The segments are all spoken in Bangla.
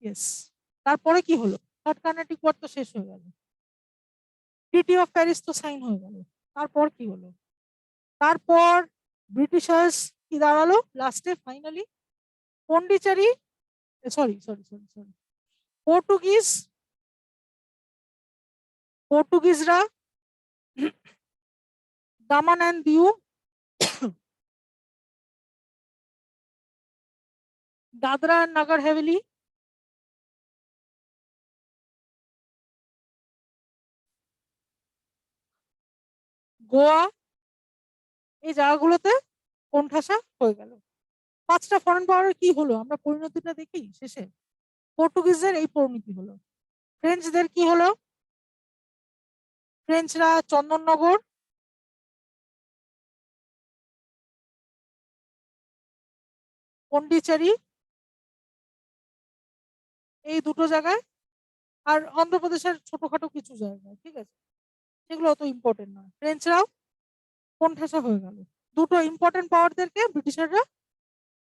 ইয়েস। তারপরে কি হলো? থার্ড কার্নাটিক ওয়ার তো শেষ হয়ে গেল, ট্রিটি অফ প্যারিস তো সাইন হয়ে গেল। তারপর কি হলো? তারপর ব্রিটিশার্স কি দাঁড়ালো লাস্টে finally? Pondicherry, sorry sorry sorry sorry, Portuguese, পর্তুগিজরা দামান অ্যান্ড দিউ, দাদরা অ্যান্ড নাগার হাভেলি, গোয়া, এই জায়গাগুলোতে কোণঠাসা হয়ে গেল। পাঁচটা ফরেন পাওয়ারের কি হলো আমরা পরিণতিটা দেখি শেষে। পর্তুগিজদের এই পরিণতি হলো। ফ্রেঞ্চদের কি হলো? ফ্রেঞ্চরা চন্দননগর, পন্ডিচেরি, এই দুটো জায়গায়, আর অন্ধ্রপ্রদেশের ছোটখাটো কিছু জায়গায়, ঠিক আছে, সেগুলো অত ইম্পর্টেন্ট নয়, ফ্রেঞ্চরাও কোণঠাসা হয়ে গেল। দুটো ইম্পর্টেন্ট পাওয়ারদেরকে ব্রিটিশাররা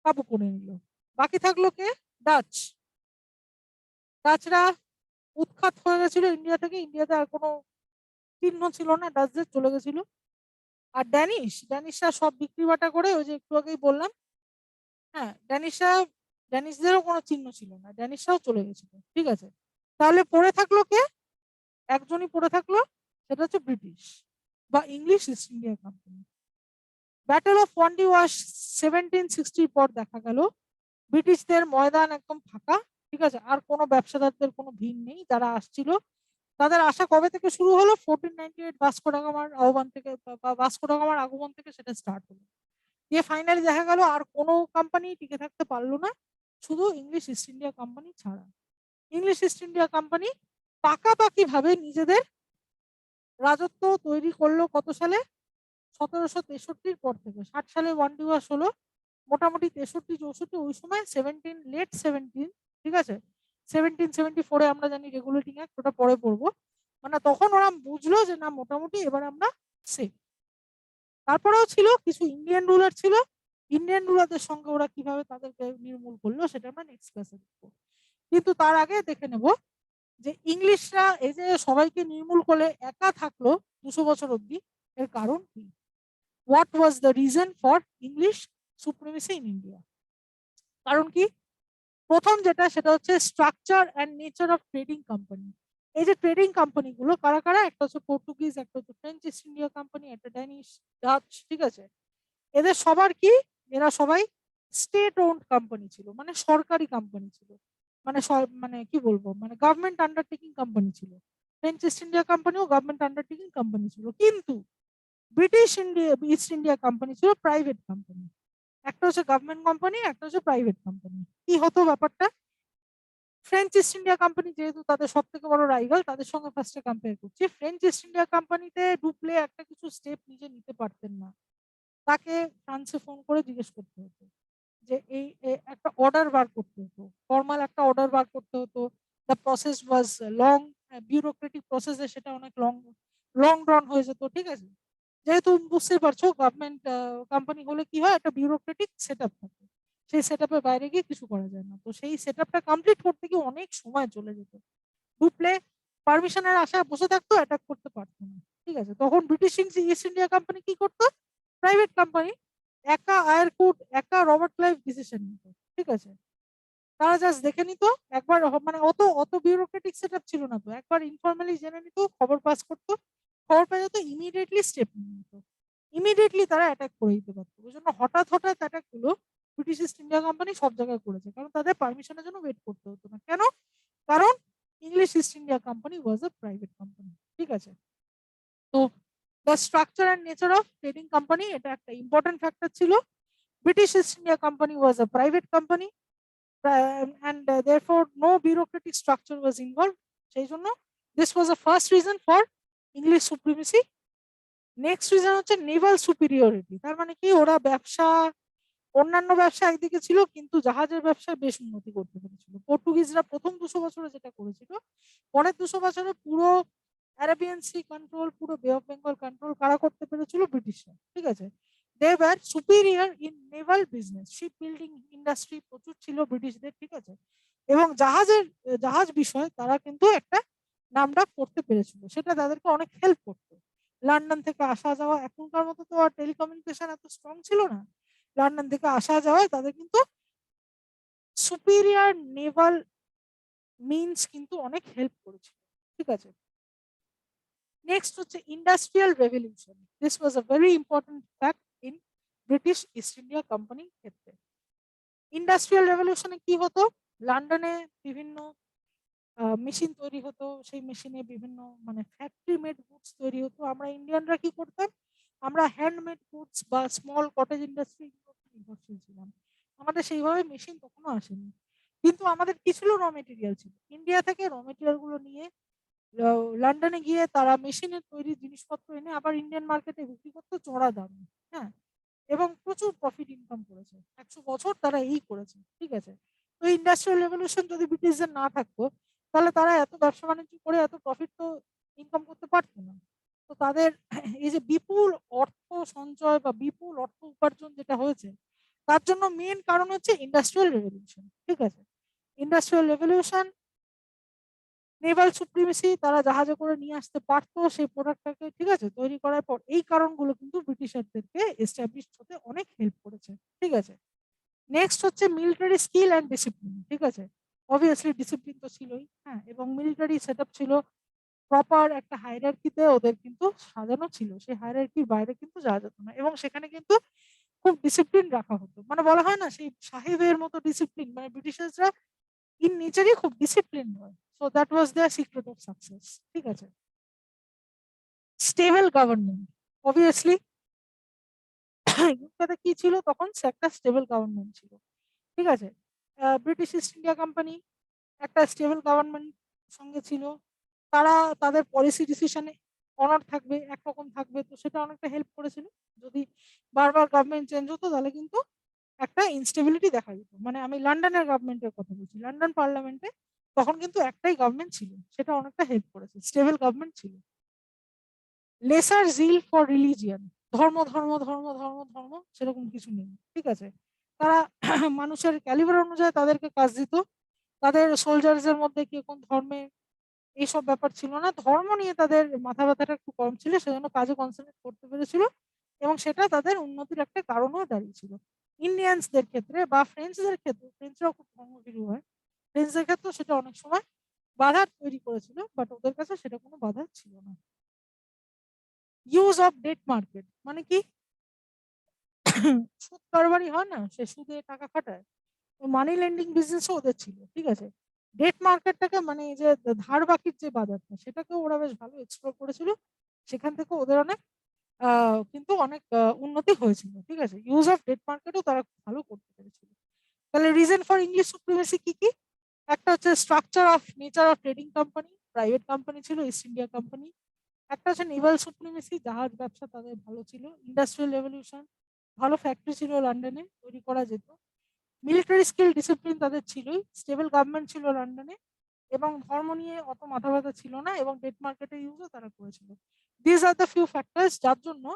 কাবু করে নিল। বাকি থাকলো কে? ডাচ। ডাচরা উৎখাত হয়ে গেছিল ইন্ডিয়া থেকে, ইন্ডিয়াতে আর কোনো চিহ্ন ছিল না, ডাচদের চলে গেছিল। আর ড্যানিশরা সব বিক্রি বাটা করে, ওই যে একটু আগেই বললাম, হ্যাঁ, ড্যানিশদেরও কোনো চিহ্ন ছিল না, ড্যানিশরাও চলে গেছিল, ঠিক আছে। তাহলে পড়ে থাকলো কে? একজনই পড়ে থাকলো, সেটা হচ্ছে ব্রিটিশ বা English East India Company. Battle of Wandiwash 1760 পর দেখা গেল ব্রিটিশদের ময়দান একদম ফাঁকা, ঠিক আছে, আর কোনো ব্যবসাদারদের কোনো ভিড় নেই। যারা আসছিল তাদের আশা কবে থেকে শুরু হলো? 1498 ভাস্কো ডা গামার আহ্বান থেকে বা ভাস্কো ডা গামার আগমন থেকে সেটা স্টার্ট হলো। দিয়ে ফাইনালি দেখা গেল আর কোনো কোম্পানি টিকে থাকতে পারলো না, শুধু ইংলিশ ইস্ট ইন্ডিয়া কোম্পানি ছাড়া। ইংলিশ ইস্ট ইন্ডিয়া কোম্পানি পাকাপাকি ভাবে নিজেদের রাজত্ব তৈরি করলো কত সালে? 1763 পর থেকে। 60 সালে ওয়ান ডিওয়ার্স হলো, মোটামুটি 63-64 ওই সময়, লেট 17, ঠিক আছে, 1774-এ আমরা জানি রেগুলেটিং অ্যাক্ট, ওটা পরে পড়বো। মানে তখন ওরা বুঝলো যে না, মোটামুটি এবার আমরা সেফ। তারপরেও ছিল কিছু ইন্ডিয়ান রুলার ছিল, ইন্ডিয়ান রুলারদের সঙ্গে ওরা কিভাবে তাদেরকে নির্মূল করলো সেটা আমরা নেক্সট ক্লাসে দেখবো। কিন্তু তার আগে দেখে নেব যে ইংলিশরা এই যে সবাইকে নির্মূল করে একা থাকলো 200 বছর অব্দি, এর কারণ কি? What was the reason for English supremacy in India? কারণ কি? প্রথম যেটা, সেটা হচ্ছে structure and nature of trading company. এই যে ট্রেডিং কোম্পানি গুলো কারা কারা? একটা হচ্ছে পর্তুগিজ, একটা হচ্ছে ফ্রেঞ্চ ইস্ট ইন্ডিয়া কোম্পানি, একটা ড্যানিশ, ডাচ, ঠিক আছে। এদের সবার কি, এরা সবাই স্টেট ওন্ড কোম্পানি ছিল, মানে সরকারি কোম্পানি ছিল, মানে মানে কি বলবো, মানে গভর্নমেন্ট আন্ডারটেকিং কোম্পানি ছিল। ফ্রেঞ্চ ইস্ট ইন্ডিয়া কোম্পানিও গভর্নমেন্ট আন্ডারটেকিং কোম্পানি ছিল, কিন্তু British India East India company ছিল প্রাইভেট কোম্পানি। একটা হচ্ছে গভর্নমেন্ট কোম্পানি, একটা হচ্ছে প্রাইভেট কোম্পানি। কি হতো ব্যাপারটা? ফ্রেঞ্চ ইস্ট ইন্ডিয়া কোম্পানি যেহেতু তাদের সব থেকে বড় রাইভাল, তাদের সঙ্গে ফার্স্টে কম্পেয়ার করছি। ফ্রেঞ্চ ইস্ট ইন্ডিয়া কোম্পানিতে ঢুকলে একটা কিছু স্টেপ নিজে নিতে পারতেন না, তাকে ফ্রান্সে ফোন করে জিজ্ঞেস করতে হতো, যে এই একটা অর্ডার বার করতে হতো, ফর্মাল একটা অর্ডার বার করতে হতো। The process was long, bureaucratic প্রসেসে সেটা অনেক লং লং ড্রন হয়ে যেত, ঠিক আছে। যেহেতু বুঝতেই পারছো গভর্নমেন্ট কোম্পানি হলে কি হয়, একটা বিউরোক্রেটিক সেট আপ থাকে, সেই সেট আপের বাইরে গিয়ে কিছু করা যায় না। তো সেই সেট আপটা কমপ্লিট করতে গিয়ে অনেক সময় চলে যেত। ঢুকলে পারমিশনের আশায় বসে থাকতো, অ্যাটাক করতে পারতো না, ঠিক আছে। তখন ব্রিটিশ ইস্ট ইন্ডিয়া কোম্পানি কি করতো? প্রাইভেট কোম্পানি, একা আয়ারকুট, একা রবার্ট ক্লাইভ ডিসিশন নিত, ঠিক আছে। তারা জাস্ট দেখে নিত একবার, মানে অত অত বিউরোক্রেটিক সেটআপ ছিল না, তো একবার ইনফরমালি জেনে নিত, খবর পাস করতো, খবর পেয়ে যেত, ইমিডিয়েটলি স্টেপ নিয়ে নিত, ইমিডিয়েটলি তারা অ্যাটাক করে দিতে পারতো। ওই জন্য হঠাৎ হঠাৎ অ্যাটাক গুলো ব্রিটিশ ইস্ট ইন্ডিয়া কোম্পানি সব জায়গায় করেছে, কারণ তাদের পারমিশনের জন্য ওয়েট করতে হতো না। কেন? কারণ ইংলিশ ইস্ট ইন্ডিয়া কোম্পানি ওয়াজ আ প্রাইভেট কোম্পানি, ঠিক আছে। তো the structure and nature of trading company, এটা একটা ইম্পর্টেন্ট ফ্যাক্টর ছিল। British east India Company was a private company, and therefore no bureaucratic structure was involved. সেই জন্য this was the first reason for English supremacy. Next reason হচ্ছে নেভাল সুপিরিয়রিটি। তার মানে কি, ওরা ব্যবসা, অন্যান্য ব্যবসা একদিকে ছিল, কিন্তু জাহাজের ব্যবসায় বেশ উন্নতি করতে পেরেছিল। পর্তুগিজরা প্রথম 200 বছরে যেটা করেছিল, পরের 200 বছরে পুরো অ্যারাবিয়ান সি কন্ট্রোল, পুরো বে অফ বেঙ্গল কন্ট্রোল কারা করতে পেরেছিল? ব্রিটিশরা, ঠিক আছে। They were superior in naval business, ship building industry প্রচুর ছিল ব্রিটিশদের, ঠিক আছে, এবং জাহাজ বিষয়ে তারা কিন্তু একটা নামডাক করতে পেরেছিল, সেটা তাদেরকে অনেক হেল্প করতো। লন্ডন থেকে আসা যাওয়া, এখনকার মতো তো আর টেলিকমিউনিকেশন এত স্ট্রং ছিল না, লন্ডন থেকে আসা যাওয়ায় তাদের কিন্তু সুপিরিয়র নেভাল মিনস কিন্তু অনেক হেল্প করেছিল, ঠিক আছে। নেক্সট হচ্ছে industrial revolution. This was a very important fact in British east India কোম্পানির ক্ষেত্রে। ইন্ডাস্ট্রিয়াল রেভলিউশনে কি হতো, লন্ডনে বিভিন্ন মেশিন তৈরি হতো, সেই মেশিনে বিভিন্ন মানে ফ্যাক্টরি মেড গুডস তৈরি হতো। আমরা ইন্ডিয়ানরা কি করতাম, আমরা হ্যান্ডমেড গুডস বা স্মল কটেজ ইন্ডাস্ট্রি নির্ভরশীল ছিলাম, আমাদের সেইভাবে মেশিন কখনো আসেনি। কিন্তু আমাদের কি ছিল, র মেটেরিয়াল ছিল, ইন্ডিয়া থেকে র মেটেরিয়াল গুলো নিয়ে লন্ডনে গিয়ে তারা মেশিনের তৈরি জিনিসপত্র এনে আবার ইন্ডিয়ান মার্কেটে বিক্রি করতো চড়া দামে। হ্যাঁ, এবং প্রচুর প্রফিট ইনকাম করেছে, 100 বছর তারা এই করেছে, ঠিক আছে। তো ইন্ডাস্ট্রিয়াল রেভলিউশন যদি ব্রিটিশদের না থাকতো, তাহলে তারা এত ব্যবসা বাণিজ্য করে এত প্রফিট তো ইনকাম করতে পারতো না। তো তাদের এই যে বিপুল অর্থ সঞ্চয় বা বিপুল অর্থ উপার্জন যেটা হয়েছে, তার জন্য মেন কারণ হচ্ছে ইন্ডাস্ট্রিয়াল রেভলিউশন, ঠিক আছে। ইন্ডাস্ট্রিয়াল রেভলিউশন, নেভাল সুপ্রিমেসি, তারা জাহাজে করে নিয়ে আসতে পারতো সেই প্রোডাক্টটাকে, ঠিক আছে, তৈরি করার পর এই কারণগুলো কিন্তু ব্রিটিশারদেরকে এস্টাবলিশ হতে অনেক হেল্প করেছে, ঠিক আছে। নেক্সট হচ্ছে মিলিটারি স্কিল অ্যান্ড ডিসিপ্লিন, ঠিক আছে। অবভিয়াসলি ডিসিপ্লিন তো ছিলই, হ্যাঁ, এবং মিলিটারি সেট আপ ছিল প্রপার একটা হায়ারার্কিতে, ওদের কিন্তু সাজানো ছিল, সেই হায়ারার্কির বাইরে কিন্তু যাওয়া যেত না, এবং সেখানে কিন্তু খুব ডিসিপ্লিন রাখা হতো, মানে বলা হয় না সেই সাহেবের মতো ডিসিপ্লিন, মানে ব্রিটিশার্সরা ইন নেচারই খুব ডিসিপ্লিন হয়। So that was their secret of success, ঠিক আছে। স্টেবল গভর্নমেন্ট, অবভিয়াসলি ইউকেতে কি ছিল তখন, একটা স্টেবল গভর্নমেন্ট ছিল, ঠিক আছে। ব্রিটিশ ইস্ট ইন্ডিয়া কোম্পানি একটা স্টেবল গভর্নমেন্ট সঙ্গে ছিল, তারা তাদের পলিসি ডিসিশনে অনড় থাকবে, একরকম থাকবে, তো সেটা অনেকটা হেল্প করেছিল। যদি বারবার গভর্নমেন্ট চেঞ্জ হতো তাহলে কিন্তু একটা ইনস্টেবিলিটি দেখা যেত। মানে আমি লন্ডনের গভর্নমেন্টের কথা বলছি, লন্ডন পার্লামেন্টে তখন কিন্তু একটাই গভর্নমেন্ট ছিল, সেটা অনেকটা হেল্প করেছে, স্টেবল গভর্নমেন্ট ছিল। লেসার জিল ফর রিলিজিয়ান, ধর্ম ধর্ম ধর্ম ধর্ম ধর্ম সেরকম কিছু নেই, ঠিক আছে। তারা মানুষের ক্যালিবার অনুযায়ী তাদেরকে কাজ দিত, তাদের সোলজার্সের মধ্যে কে কোন ধর্মে এইসব ব্যাপার ছিল না, ধর্ম নিয়ে তাদের মাথা ব্যথাটা একটু কম ছিল, সেজন্য কাজে কনসেন্ট্রেট করতে পেরেছিল, এবং সেটা তাদের উন্নতির একটা কারণও দাঁড়িয়েছিল। ইন্ডিয়ানসদের ক্ষেত্রে বা ফ্রেঞ্চদের ক্ষেত্রে, ফ্রেঞ্চরাও খুব ধর্মভীরু হয়, ফ্রেঞ্চদের ক্ষেত্রে সেটা অনেক সময় বাধা তৈরি করেছিল, বাট ওদের কাছে সেটা কোনো বাধা ছিল না। ইউজ অফ ডেট মার্কেট মানে কি, সুদ কারবারি হয় না, সে সুদে টাকা খাটায়, মানি লেন্ডিং বিজনেসও ওদের ছিল, ঠিক আছে। ডেট মার্কেটটাকে মানে এই যে ধার বাকির যে বাজারটা, সেটাকে ওরা বেশ ভালো এক্সপ্লোর করেছিল, সেখান থেকে ওদের অনেক কিন্তু অনেক উন্নতি হয়েছিল, ঠিক আছে। ইউজ অফ ডেট মার্কেটও তারা খুব ভালো করতে পেরেছিল। তাহলে রিজন ফর ইংলিশ সুপ্রিমেসি কি কি, একটা হচ্ছে structure of nature of trading company, private company ছিল ইস্ট ইন্ডিয়া কোম্পানি। একটা হচ্ছে নেভাল সুপ্রিমেসি, জাহাজ ব্যবসা তাদের ভালো ছিল। ইন্ডাস্ট্রিয়াল রেভলিউশন, ভালো ফ্যাক্টরি ছিল লন্ডনে, তৈরি করা যেত। মিলিটারি স্কিল ডিসিপ্লিন তাদের ছিলই, স্টেবল গভর্নমেন্ট ছিল লন্ডনে, এবং ধর্ম নিয়ে অত মাথা ব্যথা ছিল না, এবং ডেট মার্কেটের ইউজও তারা করেছিল। This are the few factors যার জন্য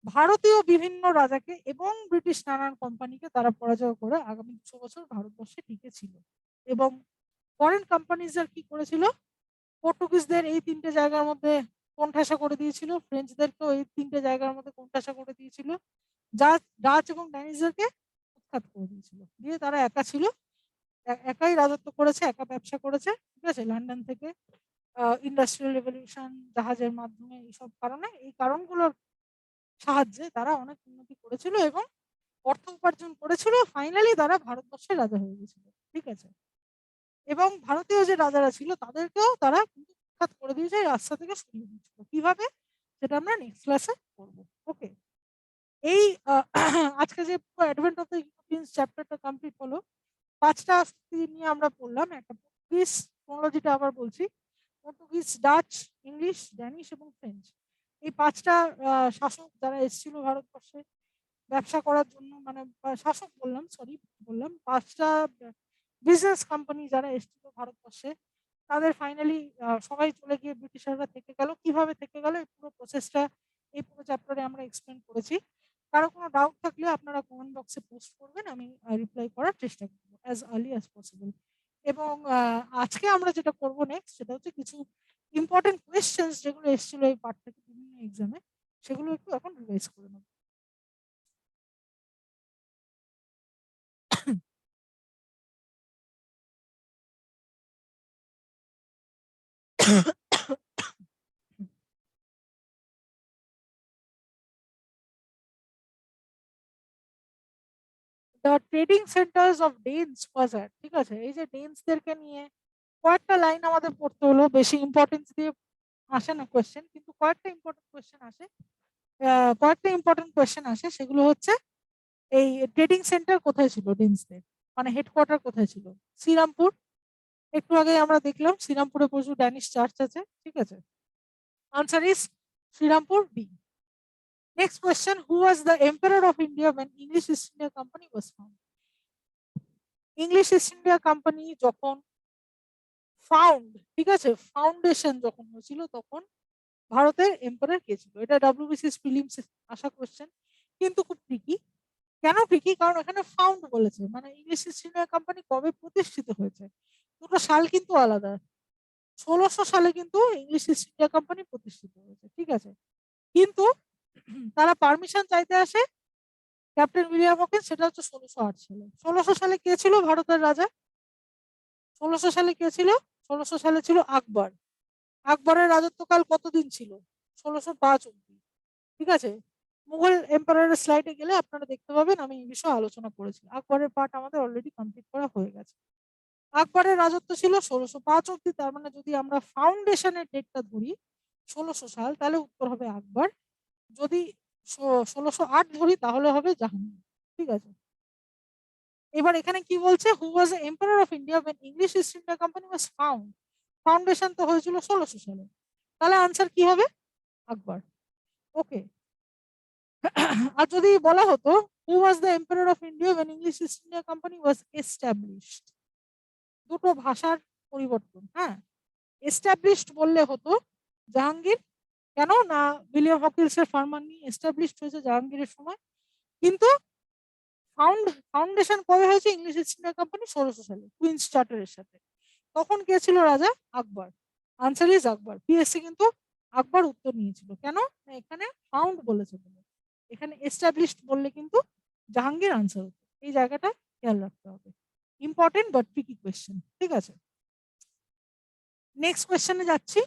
ভারতীয় বিভিন্ন রাজাকে এবং ব্রিটিশ নানান কোম্পানিকে তারা পরাজয় করে আগামী 200 বছর ভারতবর্ষে টিকে ছিল। এবং ফরেন কোম্পানিজ আর কি করেছিল, পর্তুগিজদের এই তিনটে জায়গার মধ্যে কোণঠাসা করে দিয়েছিল, ফ্রেঞ্চদেরকেও এই তিনটে জায়গার মধ্যে কোণঠাসা করে দিয়েছিল, ডাচ এবং ড্যানিশদেরকে উৎখাত করে দিয়েছিল, দিয়ে তারা একা ছিল, একাই রাজত্ব করেছে, একা ব্যবসা করেছে, ঠিক আছে। লন্ডন থেকে ইন্ডাস্ট্রিয়াল রেভলিউশন, জাহাজের মাধ্যমে, এইসব কারণে, এই কারণগুলোর সাহায্যে তারা অনেক উন্নতি করেছিল এবং অর্থ উপার্জন করেছিল, ফাইনালি তারা ভারতবর্ষের রাজা হয়ে গেছিল, ঠিক আছে। এবং ভারতীয় যে রাজারা ছিল তাদেরকেও তারা কিন্তু উৎখাত করে দিয়েছে, এই রাস্তা থেকে সরিয়ে দিয়েছিল, কিভাবে সেটা আমরা নেক্সট ক্লাসে করবো। ওকে, এই আজকে যে অ্যাডভেন্ট অফ দ্য ইউরোপিয়ান চ্যাপ্টারটা কমপ্লিট হলো, 5টা শক্তি নিয়ে আমরা পড়লাম, একটা পর্তুগিজ, টেকনোলজিটা আবার বলছি, পর্তুগিজ, ডাচ, ইংলিশ, ড্যানিশ এবং ফ্রেঞ্চ, এই 5টা শাসক যারা এসেছিল ভারতবর্ষে ব্যবসা করার জন্য, মানে শাসক বললাম, সরি বললাম, 5টা বিজনেস কোম্পানি যারা এসেছিল ভারতবর্ষে, তাদের ফাইনালি সবাই চলে গিয়ে ব্রিটিশাররা থেকে গেল, কিভাবে থেকে গেল এই পুরো প্রসেসটা এই পুরো চ্যাপ্টারে আমরা এক্সপ্লেন করেছি। কারো কোনো ডাউট থাকলে আপনারা কমেন্ট বক্সে পোস্ট করবেন, আমি রিপ্লাই করার চেষ্টা করব অ্যাজ আর্লি অ্যাজ পসিবল। এবং আজকে আমরা যেটা করব নেক্সট সেটা হচ্ছে কিছু ইম্পর্টেন্ট কোয়েশ্চেন্স যেগুলো এসেছিল এই পার্ট থেকে বিভিন্ন এক্সামে, সেগুলো একটু এখন রিভাইজ করে নেব। The trading centres of Danes was at, ঠিক আছে, এই যে ডেন্সদেরকে নিয়ে কয়েকটা লাইন আমাদের পড়তে হলো, বেশি ইম্পর্টেন্স দিয়ে আসে না কোয়েশ্চেন, কিন্তু কয়েকটা ইম্পর্টেন্ট কোয়েশ্চেন আসে। সেগুলো হচ্ছে এই ট্রেডিং সেন্টার কোথায় ছিল ডেন্সদের, মানে হেডকোয়ার্টার কোথায় ছিল? শ্রীরামপুর। একটু আগে আমরা দেখলাম শ্রীরামপুরে প্রচুর ড্যানিশ চার্চ আছে, ঠিক আছে। Answer is Serampore, D. Next question, who was the emperor of India when English East India Company was found? English East India Company যখন ফাউন্ড, ঠিক আছে, ফাউন্ডেশন যখন হয়েছিল তখন ভারতের এম্পারার কে ছিল? এটা ডব্লিউবিসিএস প্রিলিমস আসা কোয়েশ্চেন, কিন্তু খুব ট্রিকি। কেন ট্রিকি? কারণ এখানে ফাউন্ড বলেছে, মানে ইংলিশ ইস্ট ইন্ডিয়া কোম্পানি কবে প্রতিষ্ঠিত হয়েছে, দুটো সাল কিন্তু আলাদা। 1600 সালে কিন্তু ইংলিশ ইস্ট ইন্ডিয়া কোম্পানি প্রতিষ্ঠিত হয়েছে, ঠিক আছে। কিন্তু তারা পারমিশন চাইতে আসে ক্যাপ্টেন উইলিয়াম হকিন্স, সেটা হচ্ছে 1608 সালে। 1600 সালে কে ছিল ভারতের রাজা? 1600 সালে কে ছিল? 1600 সালে ছিল আকবর। আকবরের রাজত্বকাল কতদিন ছিল? 1605 অব্দি, ঠিক আছে। মুঘল এম্পায়ারের স্লাইডে গেলে আপনারা দেখতে পাবেন আমি এই বিষয়ে আলোচনা করেছি, আকবরের পার্ট আমাদের অলরেডি কমপ্লিট করা হয়ে গেছে। আকবরের রাজত্ব ছিল 1605 অব্দি, তার মানে যদি আমরা ফাউন্ডেশনের ডেটটা ধরি 1600 সাল, তাহলে উত্তর হবে আকবর। যদি 1608 ধরি তাহলে হবে জাহাঙ্গীর, ঠিক আছে। এবার এখানে কি বলছে, who was the emperor of India when English East India Company was found? Foundation তো হয়েছিল 1600 সালে, তাহলে আনসার কি হবে? আকবর। ওকে। আর যদি বলা হতো who was the emperor of India when English East India Company was established? দুটো ভাষার পরিবর্তন, হ্যাঁ। এস্টাবলিশড বললে হতো জাহাঙ্গীর, কেন না উইলিয়াম হকিন্সের ফার্মান নিয়ে এস্টাবলিশড হয়েছে জাহাঙ্গীরের সময়। কিন্তু ফাউন্ডেশন কবে হয়েছে ইংলিশ ইস্ট ইন্ডিয়া কোম্পানি? 1600 সালে কুইন্স চার্টারের সাথে। তখন কে ছিল রাজা? Akbar. Answer is Akbar. PSC কিন্তু আকবর উত্তর নিয়েছিল, কেন না এখানে ফাউন্ড বলেছে বলে। এখানে এস্টাবলিশড বললে কিন্তু জাহাঙ্গীর আনসার হতো। এই জায়গাটা খেয়াল রাখতে হবে, ইম্পর্টেন্ট বাট ট্রিকি কোয়েশ্চেন, ঠিক আছে। নেক্সট কোয়েশ্চেনে যাচ্ছি।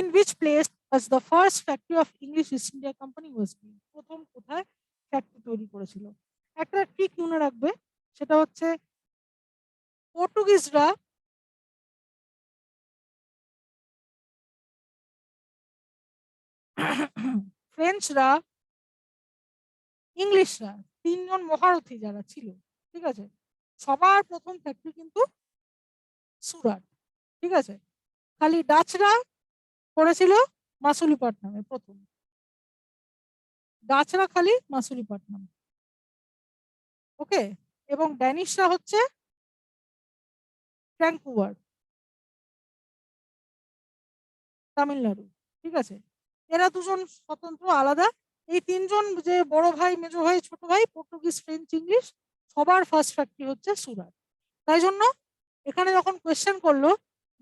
In which place was the first factory of English East India Company was built? প্রথম কোথায় ফ্যাক্টরি তৈরি করেছিল? একটা ট্রিক মনে রাখবে, সেটা হচ্ছে পর্তুগিজরা ফ্রেঞ্চরা ইংলিশরা তিনজন মহারথী যারা ছিল, ঠিক আছে, সবার প্রথম ফ্যাক্টরি কিন্তু সুরাট, ঠিক আছে। খালি ডাচরা করেছিল মাসুলিপাটনামে প্রথম, ডাচরা খালি মাসুলিপাটনাম, ওকে। এবং ড্যানিশরা হচ্ছে ভ্যাঙ্কুভার, তামিলনাড়ু, ঠিক আছে। এরা দুজন স্বতন্ত্র আলাদা। এই তিনজন যে বড় ভাই, মেজো ভাই, ছোট ভাই, পর্তুগিজ, ফ্রেঞ্চ, ইংলিশ, সবার ফার্স্ট ফ্যাক্টরি হচ্ছে সুরাট। তাই জন্য এখানে যখন কোয়েশ্চেন করলো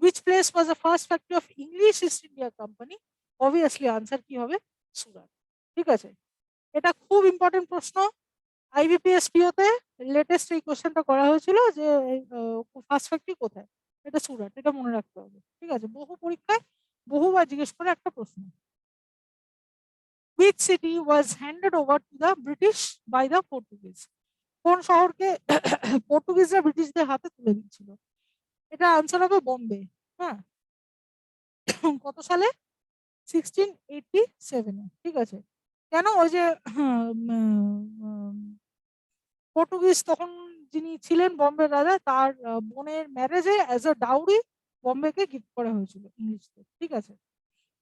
which place was the first factory of English East India Company, obviously answer কি হবে? সুরাট, ঠিক আছে। এটা খুব ইম্পর্টেন্ট প্রশ্ন। আইবিপিএস পিওতে লেটেস্ট এই কোশ্চেনটা করা হয়েছিল যে ফার্স্ট ফ্যাক্টরি কোথায়, এটা সুরাট, এটা মনে রাখতে হবে, ঠিক আছে। বহু পরীক্ষায় বহুবার জিজ্ঞেস করে একটা প্রশ্ন। which city was handed over to the British by the Portuguese? কোন শহরকে পর্তুগিজরা ব্রিটিশদের হাতে তুলে দিচ্ছিল? এটা আনসার হবে বোম্বে, হ্যাঁ। কত সালে? 1687, ঠিক আছে। কেন? ওই যে পর্তুগিজ তখন যিনি ছিলেন বোম্বের রাজা, তার বোনের ম্যারেজে অ্যাজ আ ডাউরি বোম্বেকে গিফট করা হয়েছিল ইংলিশদের, ঠিক আছে।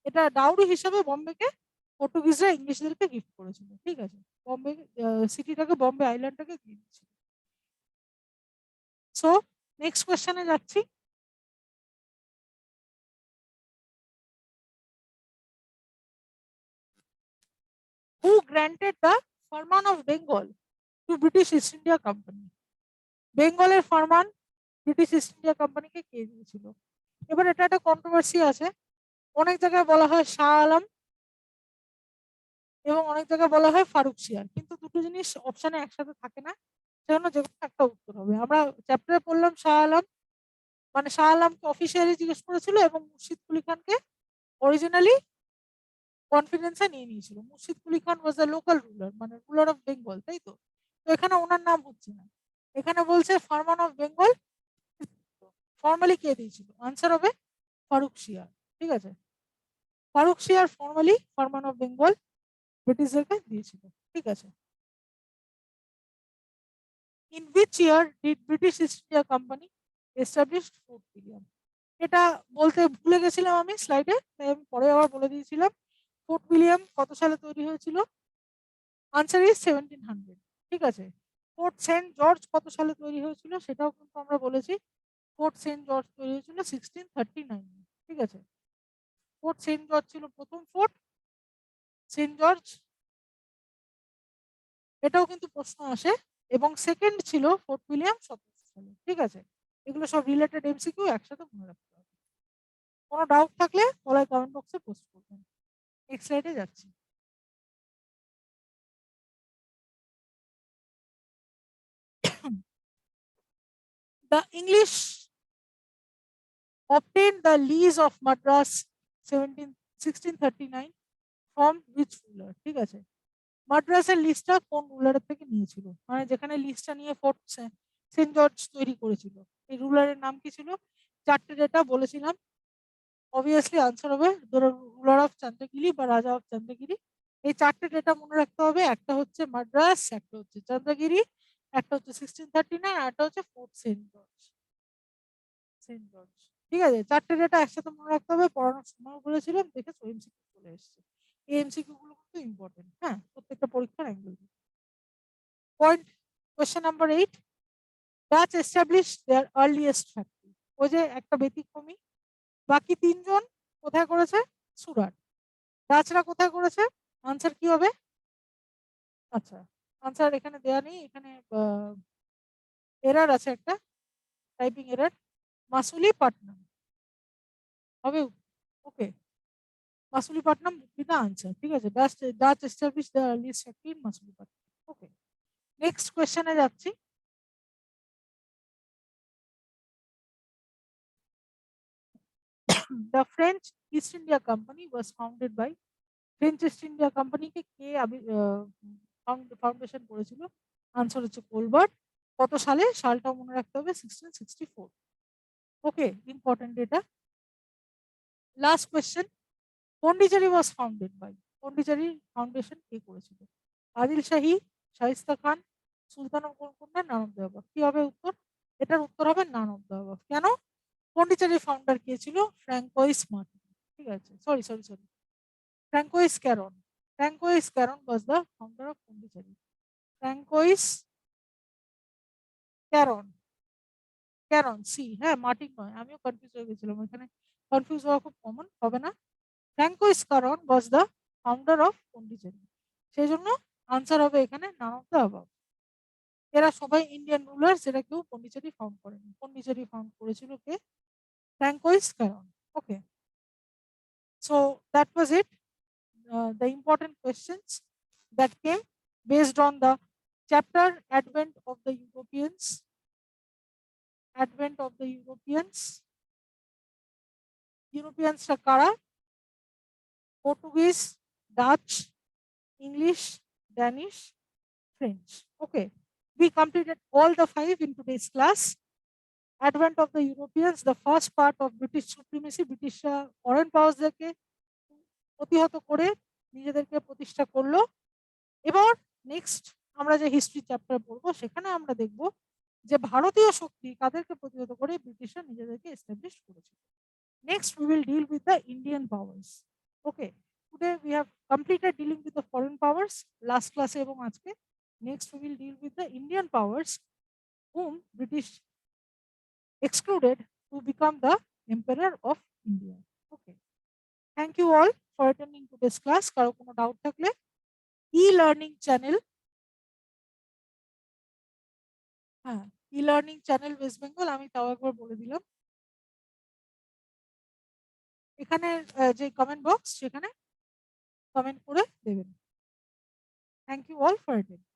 এটা ডাউরি হিসাবে বোম্বেকে পর্তুগিজরা ইংলিশদেরকে গিফট করেছিল, ঠিক আছে। বম্বে সিটিটাকে, বম্বে আইল্যান্ডটাকে দিয়েছিল। সো নেক্সট কোয়েশ্চেনে যাচ্ছি। who granted the Farman of Bengal to British East India Company? বেঙ্গলের ফরমান ব্রিটিশ ইস্ট ইন্ডিয়া কোম্পানিকে কে দিয়েছিল? এবার এটা একটা কন্ট্রোভার্সি আছে, অনেক জায়গায় বলা হয় শাহ আলম এবং অনেক জায়গায় বলা হয় ফারুক সিয়ার, কিন্তু দুটো জিনিস অপশনে একসাথে থাকে না, সেজন্য যে কোনো একটা উত্তর হবে। আমরা চ্যাপ্টারে পড়লাম শাহ আলম, মানে শাহ আলমকে অফিসিয়ালি জিজ্ঞেস করেছিল এবং মুর্শিদ কুলি খানকে অরিজিনালি কনফিডেন্সে নিয়ে নিয়েছিল। মুর্শিদ কুলি খান ওয়াজ দ্য লোকাল রুলার, মানে রুলার অফ বেঙ্গল, তাই তো? তো এখানে ওনার নাম হচ্ছে না, এখানে বলছে ফারমান অফ বেঙ্গল ফর্মালি কে দিয়েছিল? আনসার হবে ফারুক সিয়ার। ঠিক আছে, ফারুক সিয়ার ফর্মালি ফারমান অফ বেঙ্গল ব্রিটিশদেরকে দিয়েছিল। ঠিক আছে। In which year did British east India company established fort William? এটা বলতে ভুলে গেছিলাম আমি স্লাইডে, তাই আমি পরে আবার বলে দিয়েছিলাম। ফোর্ট উইলিয়াম কত সালে তৈরি হয়েছিল? Answer is 1700। ঠিক আছে। ফোর্ট সেন্ট জর্জ কত সালে তৈরি হয়েছিল সেটাও কিন্তু আমরা বলেছি। ফোর্ট সেন্ট জর্জ তৈরি হয়েছিল 1639। ঠিক আছে। ফোর্ট সেন্ট জর্জ ছিল প্রথম ফোর্ট সেন্ট জর্জ, এটাও কিন্তু প্রশ্ন আসে, এবং সেকেন্ড ছিল ফোর্ট উইলিয়াম 1700 সালে। ঠিক আছে, এগুলো সব রিলেটেড এমসিকিউ, একসাথে মনে রাখতে হবে। কোনো ডাউট থাকলে তলায় কমেন্ট বক্সে পোস্ট করবেন। নেক্সট স্লাইডে যাচ্ছি। The English obtained the lease of Madras 1639 from which ruler? ঠিক আছে, মাদ্রাসের লিস্টটা কোন রুলারের থেকে নিয়েছিল, মানে যেখানে লিস্টটা নিয়ে ফোর্ট সেন্ট জর্জ তৈরি করেছিল, এই রুলারের নাম কি ছিল? চারটে ডেটা বলেছিলাম, অবভিয়াসলি আনসার হবে রুলার অফ চান্দ্রগিরি বা রাজা অফ চান্দ্রগিরি। এই চারটে ডেটা মনে রাখতে হবে, একটা হচ্ছে মাদ্রাস, একটা হচ্ছে চান্দ্রগিরি, একটা হচ্ছে 1639, আর একটা হচ্ছে Fort Saint George. Saint George. ঠিক আছে, চারটে ডেটা একসাথে মনে রাখতে হবে, পড়ানোর সময় বলেছিলাম, দেখে এমসিকিউ চলে এসছে। এই এমসিকিউ গুলো কিন্তু ইম্পর্টেন্ট, হ্যাঁ, প্রত্যেকটা পরীক্ষার angle. Point, question number 8, Dutch establish their earliest factory. ওই যে একটা ব্যতিক্রমী, বাকি তিনজন কোথায় করেছে? সুরাট। ডাচরা কোথায় করেছে? আনসার কি হবে? আচ্ছা, আনসার এখানে দেয়া নেই, এখানে এরার আছে একটা, টাইপিং এরার। মাসুলিপাটনাম হবে। ওকে, মাসুলিপাটনাম would be the answer। ঠিক আছে, Dutch establish the earliest factory in Masulipatnam. Okay, next কোয়েশ্চেনে যাচ্ছি। The French East India Company was founded by, French East India কোম্পানিকে কে ফাউন্ডেশন করেছিল? আনসার হচ্ছে কোলবার্ট। কত সালে? সালটা মনে রাখতে হবে, 1664। ওকে, ইম্পর্টেন্ট এটা। Last question, Pondicherry was founded by, Pondicherry foundation কে করেছিল? Adil Shahi, Shaista Khan, sultan of Golconda, none of the above. কি হবে উত্তর? এটার উত্তর হবে নান অফ দ্য অ্যাবভ। কেন? পন্ডিচেরি ফাউন্ডার কে ছিল? ফ্র্যাঙ্কোইস মার্টিন। ঠিক আছে, sorry sorry sorry, Francois Caron. Francois Caron was the founder of Pondicherry. Francois Caron. Caron, C, হ্যাঁ, মার্টিন নয়, আমিও কনফিউজ হয়ে গেছিলাম এখানে, কনফিউজ হওয়া খুব কমন, হবে না। Francois Caron was the founder of Pondicherry, সেই জন্য আনসার হবে এখানে নান অফ দ্য অ্যাবাভ। এরা সবাই ইন্ডিয়ান রুলার, যেটা কেউ পন্ডিচেরি ফাউন্ড করেনি। পন্ডিচেরি ফাউন্ড করেছিল কে? Francois Caron। Okay, so that was it, the important questions that came based on the chapter Advent of the Europeans. Advent of the Europeans. Europeans কারা? Portuguese, Dutch, English, Danish, French. Okay, we completed all the 5 in today's class. Advent of the Europeans, the first part of British supremacy, British foreign powers দেরকে প্রতিহত করে নিজেদেরকে প্রতিষ্ঠা করলো। এবার নেক্সট আমরা যে হিস্ট্রি চ্যাপ্টার পড়বো, সেখানে আমরা দেখব যে ভারতীয় শক্তি কাদেরকে প্রতিহত করে ব্রিটিশরা নিজেদেরকে এস্টাবলিশ করেছিল। Next we will deal with the Indian powers. Okay, today we have completed dealing with the foreign powers last class এবং আজকে। Next we will deal with the Indian powers whom British excluded to become the emperor of India. Okay, thank you all for attending today's class। কারো কোনো ডাউট থাকলে ই-লার্নিং চ্যানেল, হ্যাঁ ই-লার্নিং চ্যানেল ওয়েস্ট বেঙ্গল, আমি তাও একবার বলে দিলাম। এখানে যে কমেন্ট বক্স সেখানে কমেন্ট করে দেবেন। Thank you all for attending.